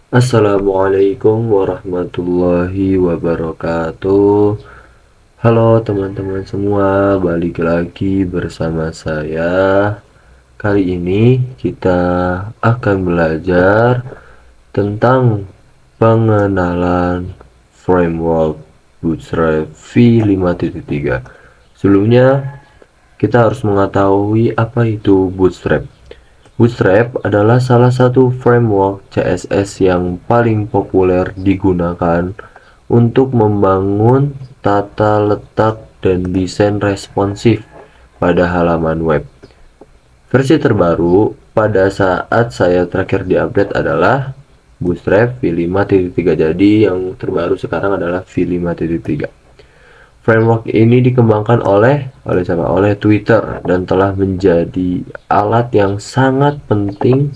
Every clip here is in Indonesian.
Assalamualaikum warahmatullahi wabarakatuh. Halo teman-teman semua, balik lagi bersama saya. Kali ini kita akan belajar tentang pengenalan framework Bootstrap v5.3. Sebelumnya, kita harus mengetahui apa itu Bootstrap. Bootstrap adalah salah satu framework CSS yang paling populer digunakan untuk membangun tata letak dan desain responsif pada halaman web. Versi terbaru pada saat saya terakhir diupdate adalah Bootstrap v5.3. Jadi yang terbaru sekarang adalah v5.3. Framework ini dikembangkan oleh Twitter dan telah menjadi alat yang sangat penting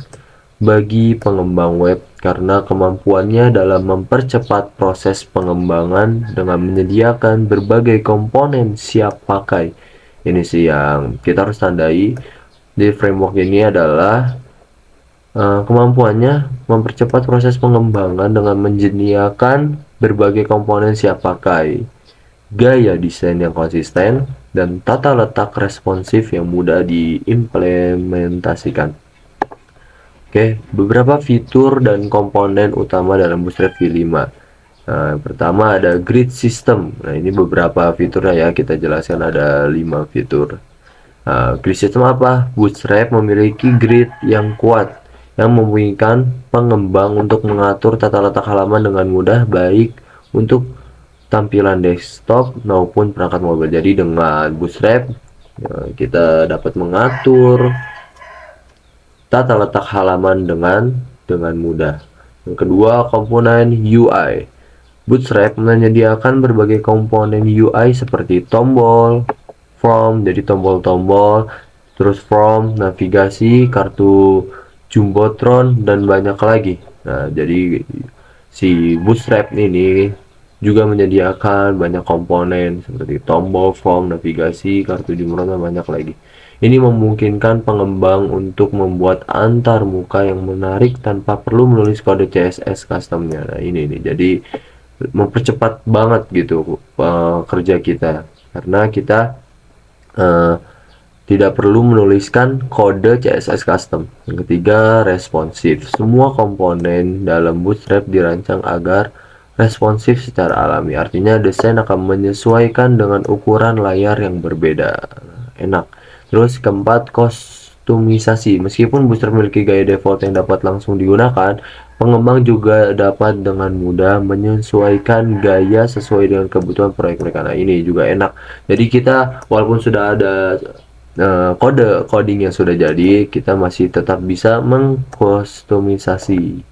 bagi pengembang web karena kemampuannya dalam mempercepat proses pengembangan dengan menyediakan berbagai komponen siap pakai. Ini sih yang kita harus tandai di framework ini adalah kemampuannya mempercepat proses pengembangan dengan menyediakan berbagai komponen siap pakai, gaya desain yang konsisten, dan tata letak responsif yang mudah diimplementasikan. Oke, beberapa fitur dan komponen utama dalam Bootstrap v5. Nah, yang pertama ada grid system. Nah, ini beberapa fiturnya ya, kita jelaskan ada 5 fitur. Grid system apa? Bootstrap memiliki grid yang kuat yang memungkinkan pengembang untuk mengatur tata letak halaman dengan mudah, baik untuk tampilan desktop maupun perangkat mobile. Jadi dengan Bootstrap kita dapat mengatur tata letak halaman dengan mudah. Yang kedua, komponen UI. Bootstrap menyediakan berbagai komponen UI seperti tombol, form, jadi tombol-tombol, terus form, navigasi, kartu jumbotron, dan banyak lagi. Nah, jadi si Bootstrap ini juga menyediakan banyak komponen seperti tombol, form, navigasi, kartu jumbotron, dan banyak lagi. Ini memungkinkan pengembang untuk membuat antar muka yang menarik tanpa perlu menulis kode CSS customnya. Nah, ini nih, jadi mempercepat banget gitu kerja kita karena kita tidak perlu menuliskan kode CSS custom. Yang ketiga, responsif. Semua komponen dalam Bootstrap dirancang agar responsif secara alami. Artinya desain akan menyesuaikan dengan ukuran layar yang berbeda. Enak. Terus keempat, kustomisasi. Meskipun Bootstrap memiliki gaya default yang dapat langsung digunakan, pengembang juga dapat dengan mudah menyesuaikan gaya sesuai dengan kebutuhan proyek mereka. Nah, ini juga enak. Jadi kita walaupun sudah ada coding yang sudah jadi, kita masih tetap bisa mengkustomisasi.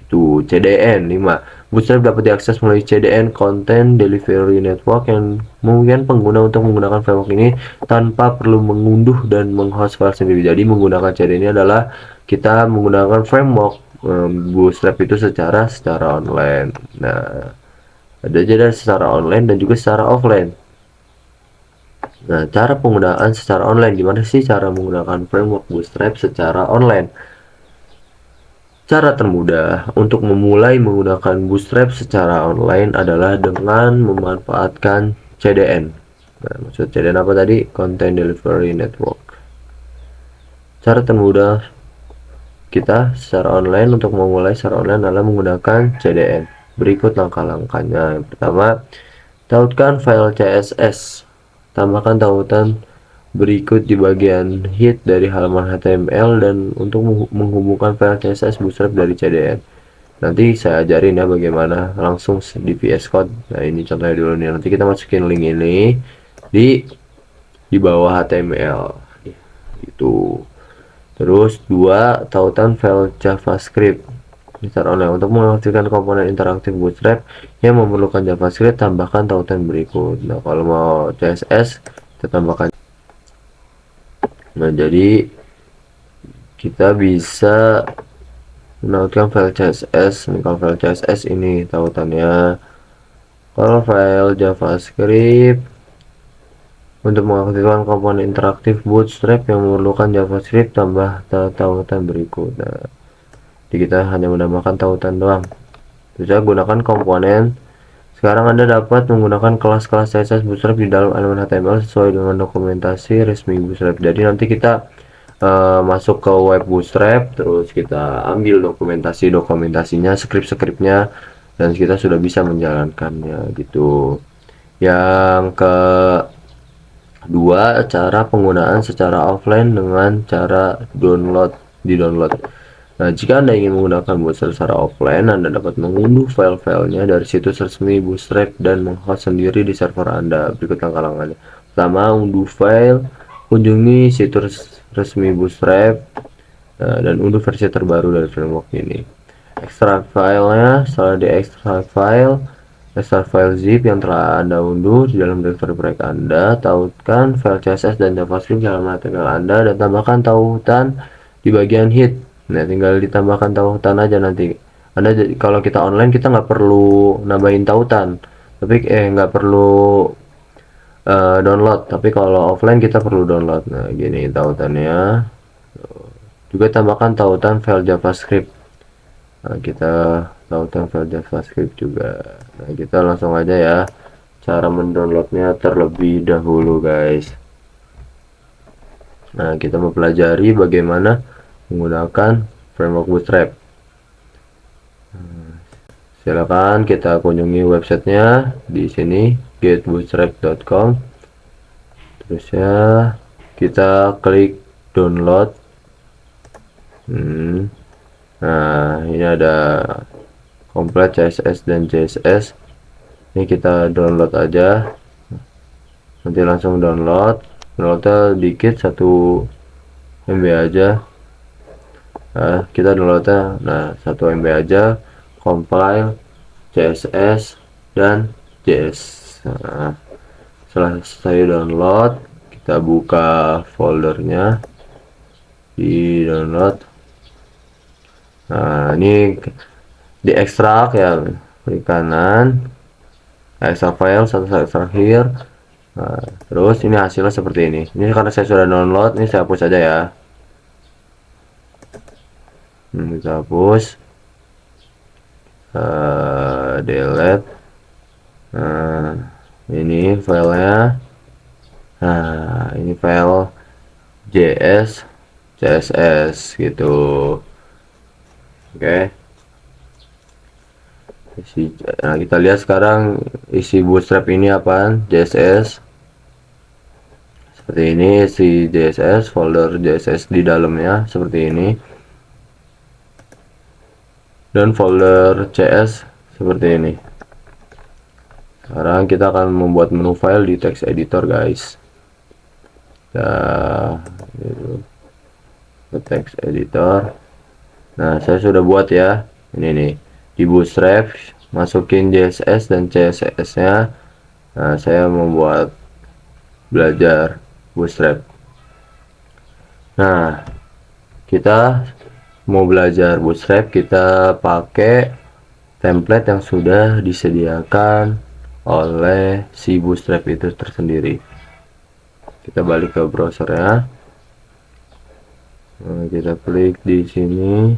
Itu CDN 5. Bootstrap dapat diakses melalui CDN Content Delivery Network yang memungkinkan pengguna untuk menggunakan framework ini tanpa perlu mengunduh dan menghost file sendiri. Jadi menggunakan CDN ini adalah kita menggunakan framework Bootstrap itu secara online. Nah, ada jadi secara online dan juga secara offline. Nah, cara penggunaan secara online. Gimana sih cara menggunakan framework Bootstrap secara online? Cara termudah untuk memulai menggunakan Bootstrap secara online adalah dengan memanfaatkan CDN. Nah, maksud CDN apa tadi? Content Delivery Network. Cara termudah kita secara online untuk memulai secara online adalah menggunakan CDN. Berikut langkah-langkahnya. Yang pertama, tautkan file CSS. Tambahkan tautan berikut di bagian head dari halaman HTML dan untuk menghubungkan file CSS Bootstrap dari CDN. Nanti saya ajarin ya bagaimana langsung di VS Code. Nah, ini contohnya dulu nih. Nanti kita masukin link ini di bawah HTML. Itu. Terus dua, tautan file JavaScript. Secara online untuk mengaktifkan komponen interaktif Bootstrap yang memerlukan JavaScript, tambahkan tautan berikut. Nah, kalau mau CSS kita tambahkan. Nah, jadi kita bisa menautkan file CSS. Ini kalau file CSS ini tautannya. Kalau file JavaScript untuk mengaktifkan komponen interaktif Bootstrap yang memerlukan JavaScript, tambah tautan berikut. Nah, Jadi kita hanya menambahkan tautan doang. Bisa gunakan komponen. Sekarang Anda dapat menggunakan kelas-kelas CSS Bootstrap di dalam elemen HTML sesuai dengan dokumentasi resmi Bootstrap. Jadi nanti kita masuk ke web Bootstrap, terus kita ambil dokumentasinya, skrip-skripnya, dan kita sudah bisa menjalankannya gitu. Yang kedua, cara penggunaan secara offline dengan cara di download. Nah, jika Anda ingin menggunakan Bootstrap secara offline, Anda dapat mengunduh file-filenya dari situs resmi Bootstrap dan menghost sendiri di server Anda. Berikut langkah-langkahnya. Pertama, unduh file, kunjungi situs resmi Bootstrap, dan unduh versi terbaru dari framework ini. Ekstrak filenya. Setelah diekstrak file zip yang telah Anda unduh di dalam directory proyek Anda. Tautkan file CSS dan JavaScript dalam HTML Anda dan tambahkan tautan di bagian head. Nah, tinggal ditambahkan tautan aja nanti. Anda kalau kita online kita nggak perlu nambahin tautan, tapi nggak perlu download. Tapi kalau offline kita perlu download. Nah, gini tautannya. Juga tambahkan tautan file JavaScript. Nah, kita tautan file JavaScript juga. Nah, kita langsung aja ya cara mendownloadnya terlebih dahulu, guys. Nah, kita mempelajari bagaimana menggunakan framework Bootstrap. Silakan kita kunjungi websitenya di sini, getbootstrap.com. Terus ya kita klik download. Nah, ini ada komplit CSS dan CSS. Ini kita download aja. Nanti langsung downloadnya dikit, 1 MB aja. Nah, kita downloadnya 1 MB aja, compile CSS dan JS. Nah, setelah saya download, kita buka foldernya di download. Nah, ini diekstrak ya, klik kanan, ekstrak file, satu ekstrak here. Nah, terus ini hasilnya seperti ini. Ini karena saya sudah download, ini saya hapus aja ya. Kita hapus, delete. Nah, ini filenya. Nah, ini file JS CSS gitu. Oke. Nah, kita lihat sekarang isi Bootstrap ini apaan. JSS seperti ini, isi JSS, folder JSS di dalamnya seperti ini, dan folder CS seperti ini. Sekarang kita akan membuat menu file di text editor, guys. Nah, ke text editor. Nah, saya sudah buat ya. Ini nih di Bootstrap, masukin JSS dan CSS nya. Nah, saya membuat belajar Bootstrap. Nah, kita mau belajar Bootstrap, kita pakai template yang sudah disediakan oleh si Bootstrap itu tersendiri. Kita balik ke browsernya. Nah, kita klik di sini.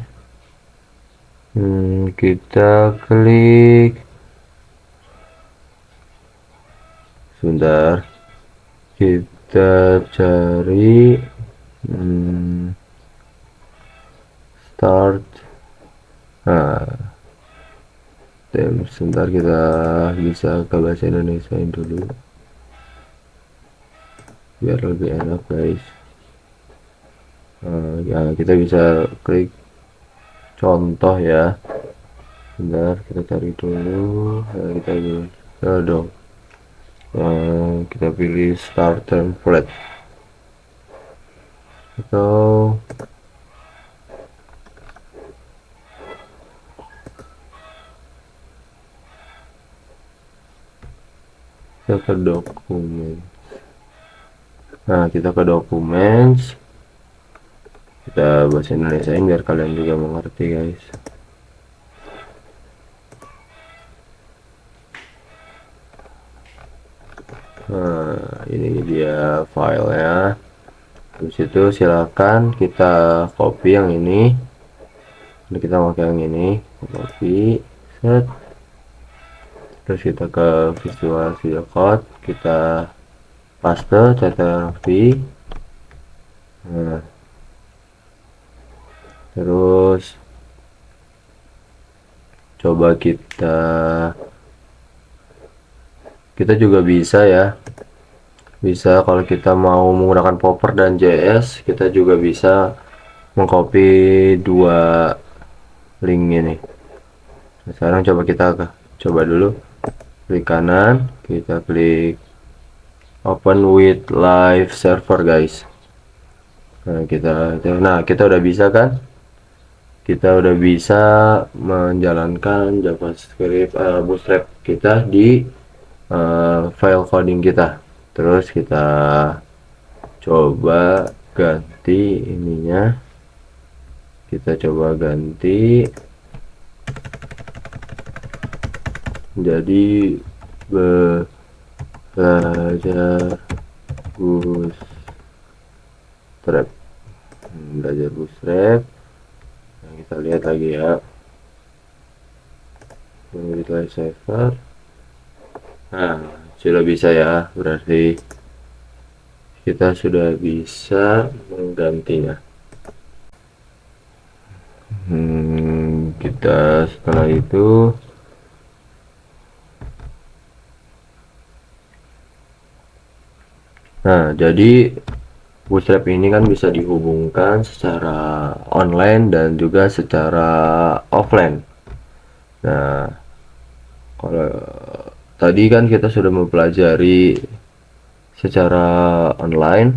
Kita klik, sebentar, kita cari start. Nah, sebentar, kita bisa ke bahasa Indonesia dulu biar lebih enak, guys. Ya, kita bisa klik contoh ya. Bentar, kita cari dulu. Kita pilih start template atau kita ke dokumen. Nah, kita ke dokumen, kita bahasa Indonesia biar kalian juga mengerti, guys. Nah, ini dia filenya. Terus itu silakan kita copy yang ini, Jadi kita pakai yang ini, copy, set, terus kita ke Visual Studio Code, kita paste ctrl-v. Nah, terus coba kita juga bisa ya, bisa kalau kita mau menggunakan Popper dan JS, kita juga bisa mengcopy dua link ini. Nah, sekarang coba dulu, klik kanan, kita klik open with live server guys. Nah kita udah bisa kan, kita udah bisa menjalankan JavaScript Bootstrap kita di file coding kita. Terus kita coba ganti ininya, kita coba ganti jadi belajar bootstrap. Belajar bootstrap. Nah, kita lihat lagi ya, live server. Nah sudah bisa ya, berarti kita sudah bisa menggantinya. Kita setelah itu nah jadi Bootstrap ini kan bisa dihubungkan secara online dan juga secara offline. Nah kalau tadi kan kita sudah mempelajari secara online.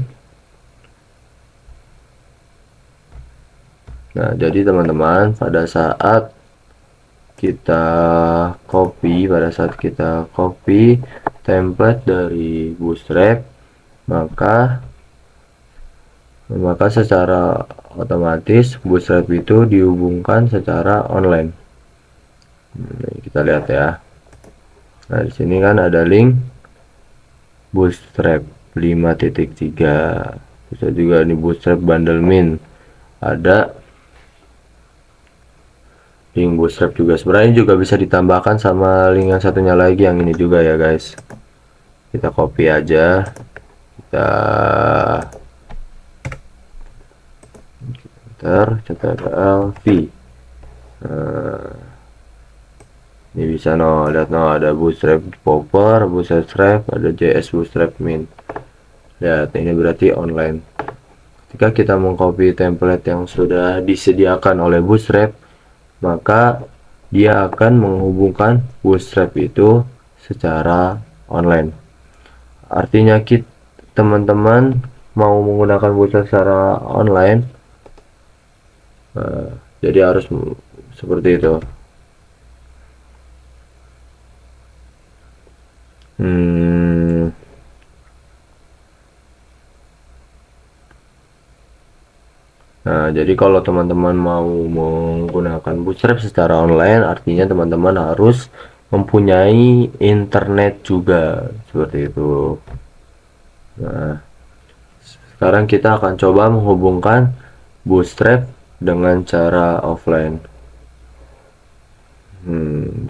Nah jadi teman-teman, pada saat kita copy template dari Bootstrap, maka secara otomatis Bootstrap itu dihubungkan secara online. Nah, kita lihat ya. Nah di sini kan ada link Bootstrap 5.3, bisa juga di Bootstrap Bundle Min, ada link Bootstrap juga. Sebenarnya juga bisa ditambahkan sama link yang satunya lagi, yang ini juga ya guys. Kita copy aja, kita ctrl-v. Ini bisa lihat ada Bootstrap Popper, Bootstrap, ada JS Bootstrap Min. Lihat ini berarti online. Ketika kita mengcopy template yang sudah disediakan oleh Bootstrap, maka dia akan menghubungkan Bootstrap itu secara online. Artinya teman-teman mau menggunakan Bootstrap secara online, jadi harus seperti itu. Nah jadi kalau teman-teman mau menggunakan Bootstrap secara online, artinya teman-teman harus mempunyai internet juga, seperti itu. Nah sekarang kita akan coba menghubungkan Bootstrap dengan cara offline.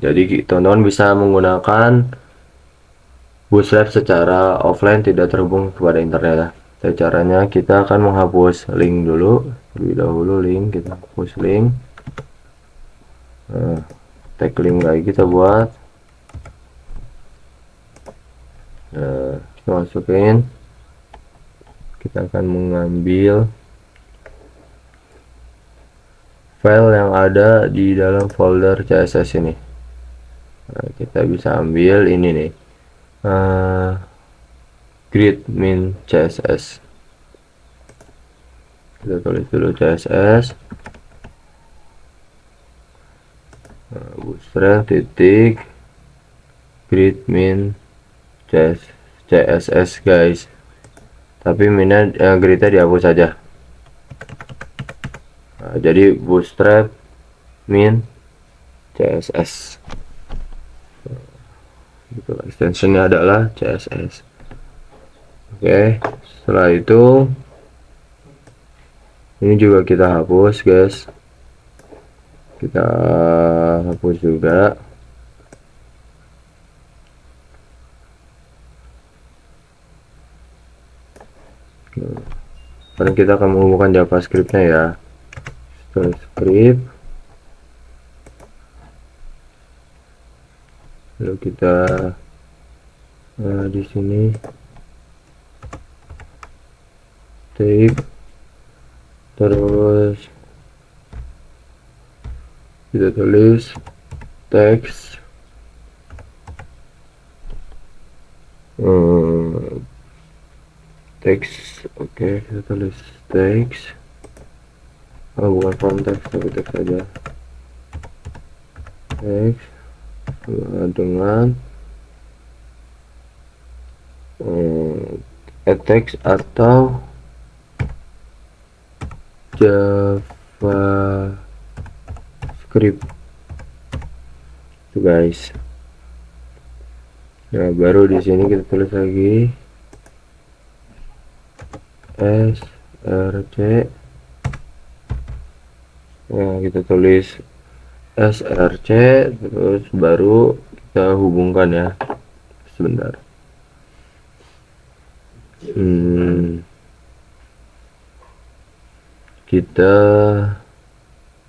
Jadi teman-teman bisa menggunakan Bootstrap secara offline, tidak terhubung kepada internet. Caranya kita akan menghapus link dulu, terlebih dahulu link, kita hapus link. Tag link lagi kita buat, kita masukin, kita akan mengambil file yang ada di dalam folder CSS ini. Nah, kita bisa ambil ini nih, grid min CSS. Kita tulis dulu CSS, Bootstrap titik grid min CSS guys, tapi minnya gridnya dihapus saja. Nah, jadi Bootstrap min CSS, itu extensionnya adalah CSS. Oke, setelah itu ini juga kita hapus guys. kita hapus juga. Sekarang kita akan menghubungkan JavaScript-nya ya. JavaScript, lalu kita di sini type, terus kita tulis teks, teks, oke, kita tulis teks, bukan konteks tapi teks aja, teks dengan teks atau JavaScript itu guys. Nah, baru di sini kita tulis lagi src. Nah, kita tulis src, terus baru kita hubungkan ya. Sebentar. Kita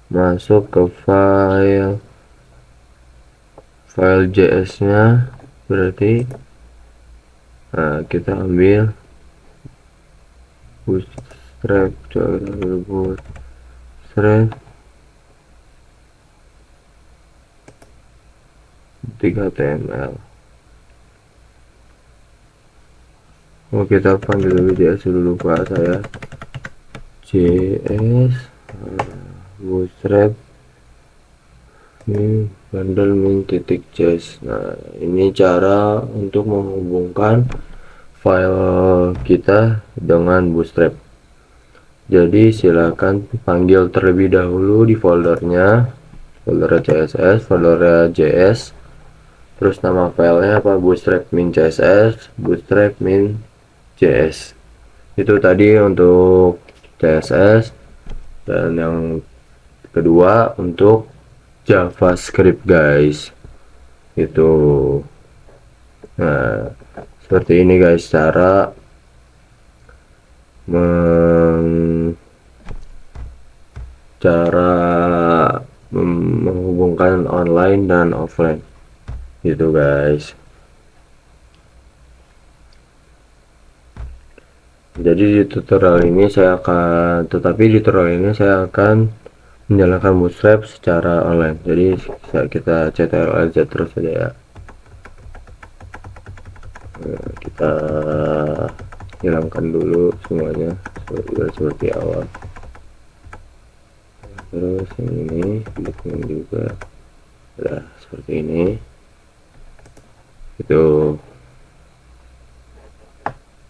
masuk ke file JS nya, berarti kita ambil bootstrap, HTML. Kita panggil dulu JS dulu, lupa saya. JS bootstrap min bundle min titik JS. Nah, ini cara untuk menghubungkan file kita dengan bootstrap. Jadi silakan panggil terlebih dahulu di foldernya, folder CSS, folder JS, terus nama filenya apa, bootstrap min CSS, bootstrap min JS. Itu tadi untuk CSS, dan yang kedua untuk JavaScript guys. Itu nah, seperti ini guys cara menghubungkan online dan offline gitu guys. Jadi di tutorial ini saya akan menjalankan bootstrap secara online. Jadi kita ctrl-z terus saja ya. Kita hilangkan dulu semuanya seperti awal. Terus yang ini bikin juga seperti ini. Itu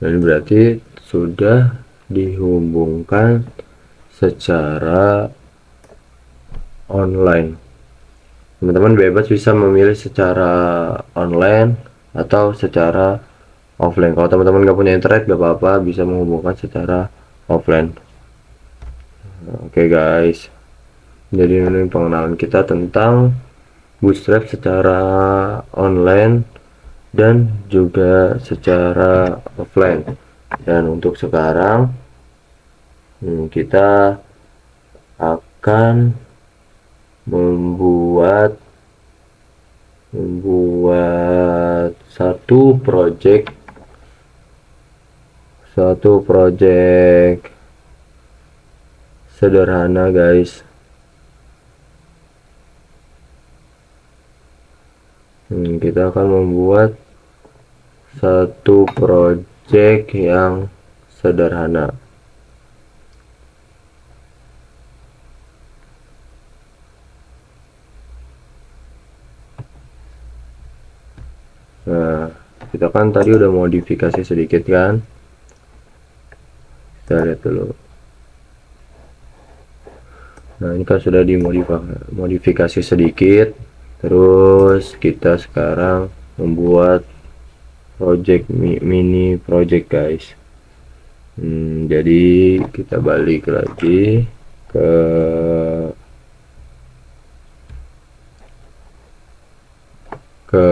jadi berarti sudah dihubungkan secara online. Teman-teman bebas bisa memilih secara online atau secara offline. Kalau teman-teman nggak punya internet gak apa-apa, bisa menghubungkan secara offline. Oke guys, jadi ini pengenalan kita tentang bootstrap secara online dan juga secara offline. Dan untuk sekarang kita akan membuat satu project sederhana guys. Kita akan membuat satu project yang sederhana. Nah, kita kan tadi udah modifikasi sedikit kan, kita lihat dulu. Nah, ini kan sudah dimodifikasi sedikit. Terus kita sekarang membuat project mini project guys. Jadi kita balik lagi ke ke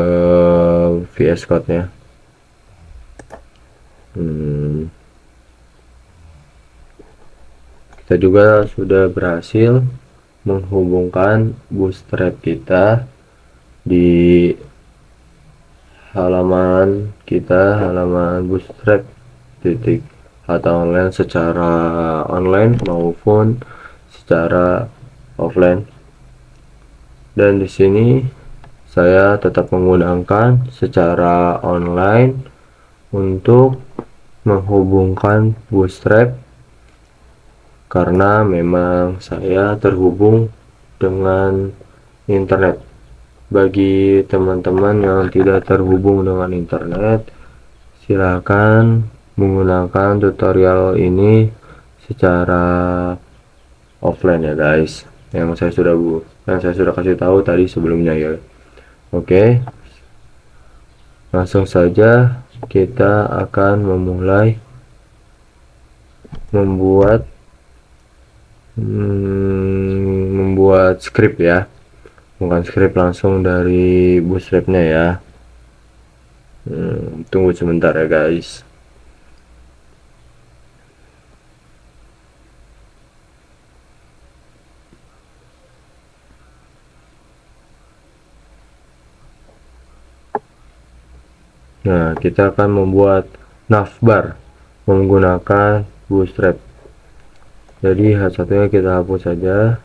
VS Code nya. Kita juga sudah berhasil menghubungkan bootstrap kita di halaman kita, halaman bootstrap titik atau online, secara online maupun secara offline. Dan di sini saya tetap menggunakan secara online untuk menghubungkan bootstrap karena memang saya terhubung dengan internet. Bagi teman-teman yang tidak terhubung dengan internet, silakan menggunakan tutorial ini secara offline ya guys, yang saya sudah kasih tahu tadi sebelumnya ya. Oke, langsung saja kita akan memulai membuat script ya, bukan script langsung dari bootstrapnya ya. Tunggu sebentar ya guys. Nah, kita akan membuat navbar menggunakan bootstrap. Jadi H1-nya kita hapus saja.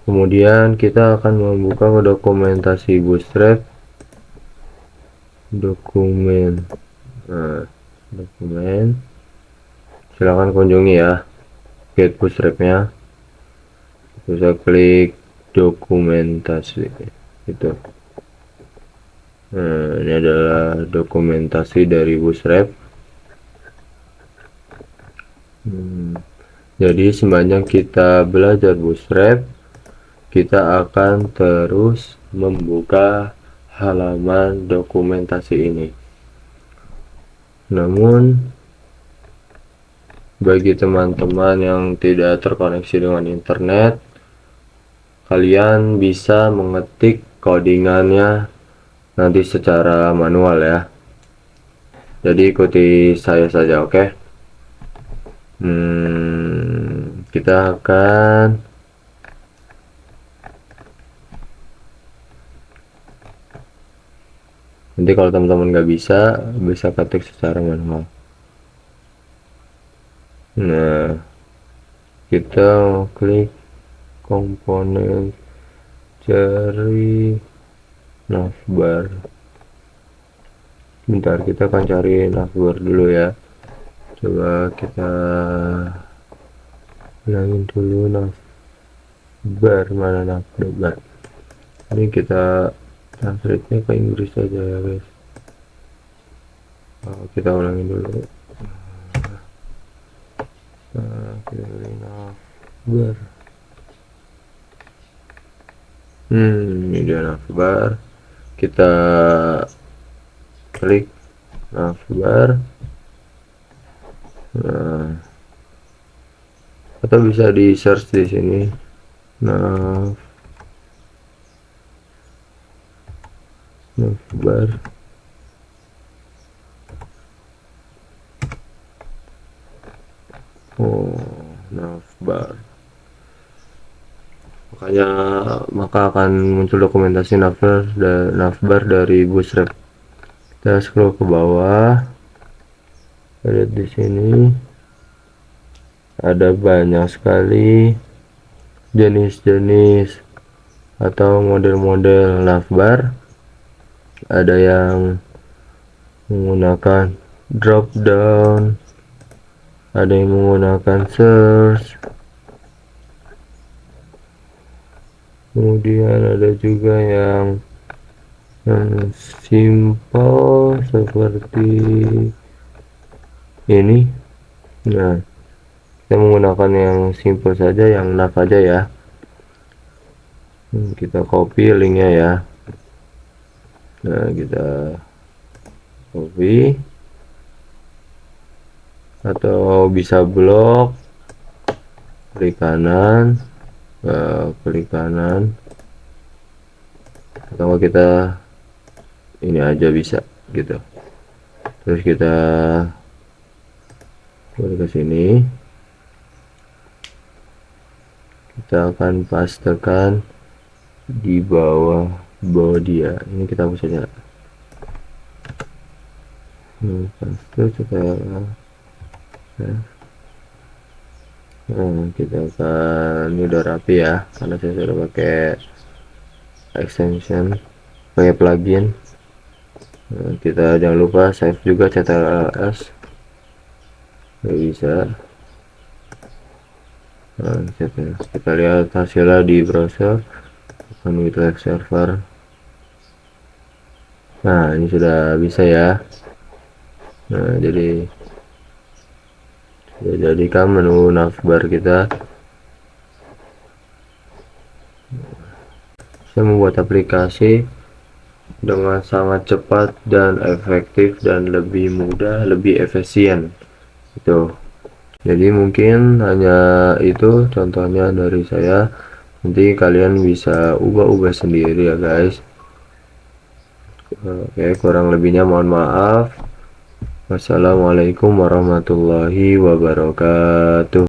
Kemudian kita akan membuka dokumentasi bootstrap. Dokumen. Silahkan kunjungi ya get bootstrapnya. Bisa klik dokumentasi itu. Nah, ini adalah dokumentasi dari bootstrap. Jadi sepanjang kita belajar bootstrap, kita akan terus membuka halaman dokumentasi ini. Namun bagi teman-teman yang tidak terkoneksi dengan internet, kalian bisa mengetik codingannya nanti secara manual ya. Jadi ikuti saya saja, oke? Kita akan nanti kalau teman-teman nggak bisa ketik secara manual. Nah, kita klik komponen, cari navbar. Bentar, kita akan cari navbar dulu ya. Coba kita bilangin dulu navbar, mana navbar. Ini kita translate-nya ke Inggris saja ya guys. Kita ulangin dulu. Kita pilih navbar. Ini dia navbar. Kita klik navbar. Nah, atau bisa di search di sini navbar. Navbar. Maka akan muncul dokumentasi navbar dari bootstrap. Kita scroll ke bawah. Lihat di sini ada banyak sekali jenis-jenis atau model-model navbar. Ada yang menggunakan drop down, ada yang menggunakan search, kemudian ada juga yang simple seperti ini. Nah, kita menggunakan yang simple saja, yang nav aja ya. Kita copy linknya ya. Nah, kita copy. atau bisa blok, klik kanan, klik kanan, atau kita ini aja bisa gitu. Terus kita balik ke sini, kita akan pastekan di bawah dia. Ini kita bisa paste supaya kita akan, ini udah rapi ya karena saya sudah pakai extension, pakai plugin. Kita jangan lupa save juga ctrls, nggak bisa. Kita lihat hasilnya di browser, open with web server. Nah, ini sudah bisa ya. Nah, jadi jadikan menu navbar kita. Saya membuat aplikasi dengan sangat cepat dan efektif dan lebih mudah, lebih efisien. Itu. Jadi mungkin hanya itu contohnya dari saya. Nanti kalian bisa ubah-ubah sendiri ya guys. Oke, kurang lebihnya mohon maaf. Wassalamualaikum warahmatullahi wabarakatuh.